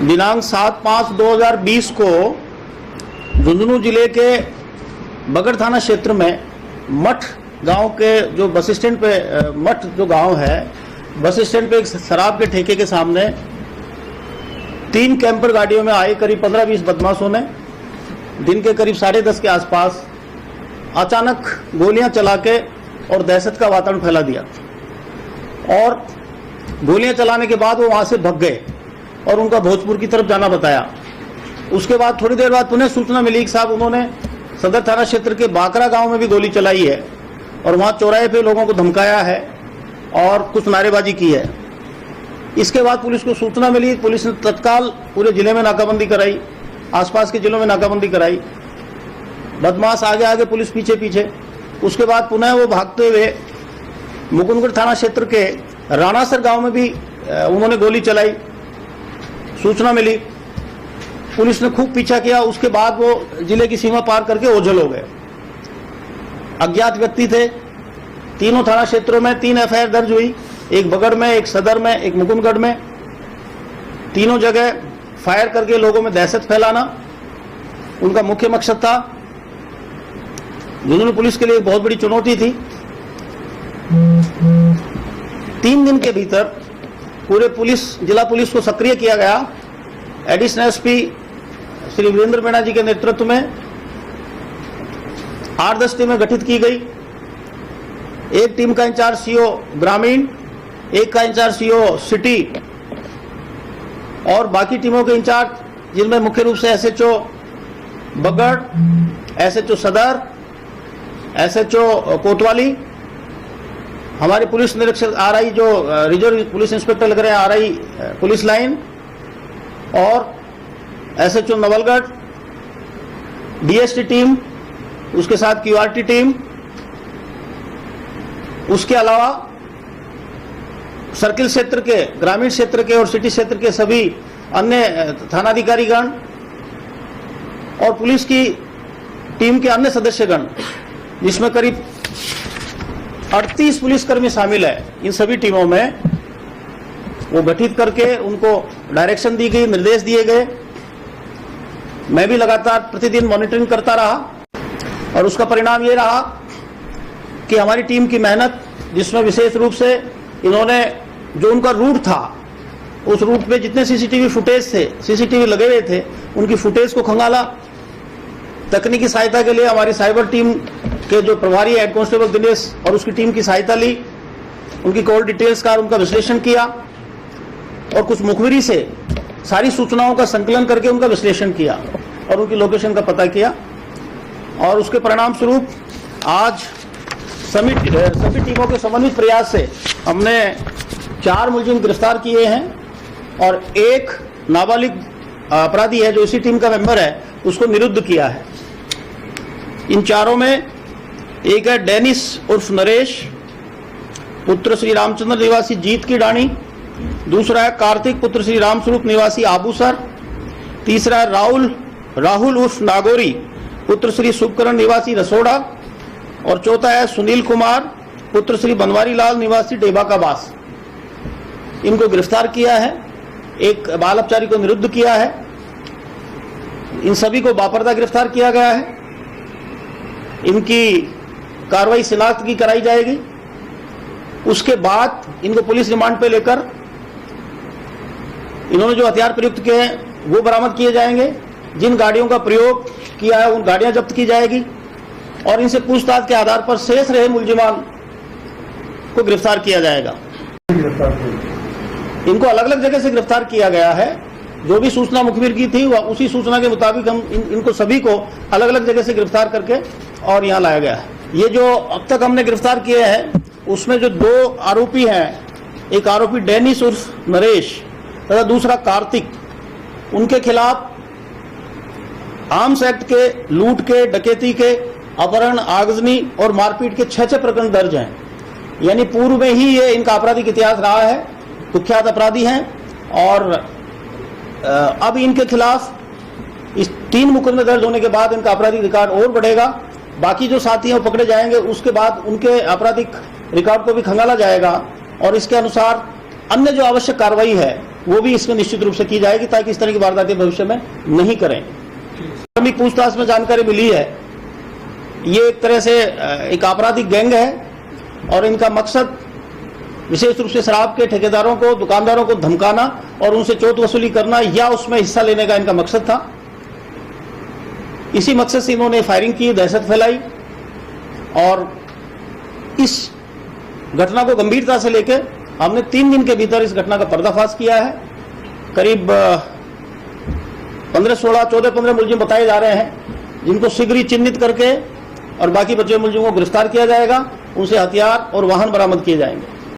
दिनांक 7/5/2020 को झुंझुनू जिले के बगड़ थाना क्षेत्र में मठ गांव के जो बस स्टैंड पे मठ जो गांव है, बस स्टैंड पे एक शराब के ठेके के सामने 3 कैंपर गाड़ियों में आए करीब 15-20 बदमाशों ने दिन के करीब 10:30 के आसपास अचानक गोलियां चला के और दहशत का वातावरण फैला दिया। और गोलियां चलाने के बाद वो वहां से भाग गए और उनका भोजपुर की तरफ जाना बताया। उसके बाद थोड़ी देर बाद पुनः सूचना मिली कि साहब उन्होंने सदर थाना क्षेत्र के बाकरा गांव में भी गोली चलाई है और वहां चौराहे पे लोगों को धमकाया है और कुछ नारेबाजी की है। इसके बाद पुलिस को सूचना मिली, पुलिस ने तत्काल पूरे जिले में नाकाबंदी कराई, आसपास के जिलों में नाकाबंदी कराई। बदमाश आगे आगे, पुलिस पीछे पीछे। उसके बाद पुनः वो भागते हुए मुकुंदगढ़ थाना क्षेत्र के राणासर गांव में भी उन्होंने गोली चलाई। सूचना मिली, पुलिस ने खूब पीछा किया। उसके बाद वो जिले की सीमा पार करके ओझल हो गए। अज्ञात व्यक्ति थे। तीनों थाना क्षेत्रों में 3 एफआईआर दर्ज हुई, एक बगड़ में, एक सदर में, एक मुकुंदगढ़ में। तीनों जगह फायर करके लोगों में दहशत फैलाना उनका मुख्य मकसद था। झुंझुनू पुलिस के लिए बहुत बड़ी चुनौती थी। 3 दिन के भीतर पूरे जिला पुलिस को सक्रिय किया गया। एडिशनल एसपी श्री वीरेंद्र मीणा जी के नेतृत्व में 8-10 टीमें गठित की गई। एक टीम का इंचार्ज सीओ ग्रामीण, एक का इंचार्ज सीओ सिटी और बाकी टीमों के इंचार्ज जिनमें मुख्य रूप से एसएचओ बगड़, एसएचओ सदर, एसएचओ कोतवाली, हमारे पुलिस निरीक्षक आरआई जो रिजर्व पुलिस इंस्पेक्टर लग रहे हैं आरआई पुलिस लाइन, और एसएचओ नवलगढ़, डीएसटी टीम, उसके साथ क्यूआरटी टीम, उसके अलावा सर्किल क्षेत्र के, ग्रामीण क्षेत्र के और सिटी क्षेत्र के सभी अन्य थानाधिकारीगण और पुलिस की टीम के अन्य सदस्यगण, जिसमें करीब 38 पुलिसकर्मी शामिल है। इन सभी टीमों में वो गठित करके उनको डायरेक्शन दी गई, निर्देश दिए गए। मैं भी लगातार प्रतिदिन मॉनिटरिंग करता रहा और उसका परिणाम ये रहा कि हमारी टीम की मेहनत, जिसमें विशेष रूप से इन्होंने जो उनका रूट था, उस रूट पे जितने सीसीटीवी फुटेज थे, सीसीटीवी लगे हुए थे, उनकी फुटेज को खंगाला। तकनीकी सहायता के लिए हमारी साइबर टीम के जो प्रभारी हेड कांस्टेबल दिनेश और उसकी टीम की सहायता ली। उनकी कॉल डिटेल्स का उनका विश्लेषण किया और कुछ मुखबिरी से सारी सूचनाओं का संकलन करके उनका विश्लेषण किया और उनकी लोकेशन का पता किया। और उसके परिणाम स्वरूप आज सभी टीमों के समन्वित प्रयास से हमने 4 मुलजिम गिरफ्तार किए हैं और एक नाबालिग अपराधी है जो इसी टीम का मेंबर है, उसको निरुद्ध किया है। इन चारों में एक है डेनिस उर्फ नरेश, पुत्र श्री रामचंद्र निवासी जीत की डाणी। दूसरा है कार्तिक पुत्र श्री रामस्वरूप निवासी आबूसर। तीसरा है राहुल उर्फ नागौरी, पुत्र श्री शुभकरण निवासी रसोड़ा। और चौथा है सुनील कुमार, पुत्र श्री बनवारी लाल निवासी डेबा का बास। इनको गिरफ्तार किया है, एक बाल अपचारी को निरुद्ध किया है। इन सभी को बापर्दा गिरफ्तार किया गया है। इनकी कार्रवाई शिनाख्त की कराई जाएगी। उसके बाद इनको पुलिस रिमांड पे लेकर इन्होंने जो हथियार प्रयुक्त किए हैं वो बरामद किए जाएंगे। जिन गाड़ियों का प्रयोग किया है उन गाड़ियां जब्त की जाएगी और इनसे पूछताछ के आधार पर शेष रहे मुलजिमान को गिरफ्तार किया जाएगा। इनको अलग अलग जगह से गिरफ्तार किया गया है। जो भी सूचना मुखबिर की थी उसी सूचना के मुताबिक हम इनको सभी को अलग अलग जगह से गिरफ्तार करके और यहाँ लाया गया है। ये जो अब तक हमने गिरफ्तार किए हैं उसमें जो 2 आरोपी हैं, एक आरोपी डेनिस उर्फ नरेश तथा दूसरा कार्तिक, उनके खिलाफ आर्म्स एक्ट के, लूट के, डकैती के, अपहरण, आगजनी और मारपीट के 6 प्रकरण दर्ज हैं। यानी पूर्व में ही ये इनका आपराधिक इतिहास रहा है, कुख्यात अपराधी हैं। और अब इनके खिलाफ इस 3 मुकदमे दर्ज होने के बाद इनका आपराधिक रिकॉर्ड और बढ़ेगा। बाकी जो साथी हैं वो पकड़े जाएंगे, उसके बाद उनके आपराधिक रिकॉर्ड को भी खंगाला जाएगा और इसके अनुसार अन्य जो आवश्यक कार्रवाई है वो भी इसमें निश्चित रूप से की जाएगी ताकि इस तरह की वारदातें भविष्य में नहीं करें। प्राथमिक पूछताछ में जानकारी मिली है ये एक तरह से एक आपराधिक गैंग है और इनका मकसद विशेष रूप से शराब के ठेकेदारों को, दुकानदारों को धमकाना और उनसे चोट वसूली करना या उसमें हिस्सा लेने का इनका मकसद था। इसी मकसद से इन्होंने फायरिंग की, दहशत फैलाई और इस घटना को गंभीरता से लेकर हमने 3 दिन के भीतर इस घटना का पर्दाफाश किया है। करीब 15-16, 14-15 मुलजिम बताए जा रहे हैं जिनको शीघ्र ही चिन्हित करके और बाकी बचे मुलजिमों को गिरफ्तार किया जाएगा, उनसे हथियार और वाहन बरामद किए जाएंगे।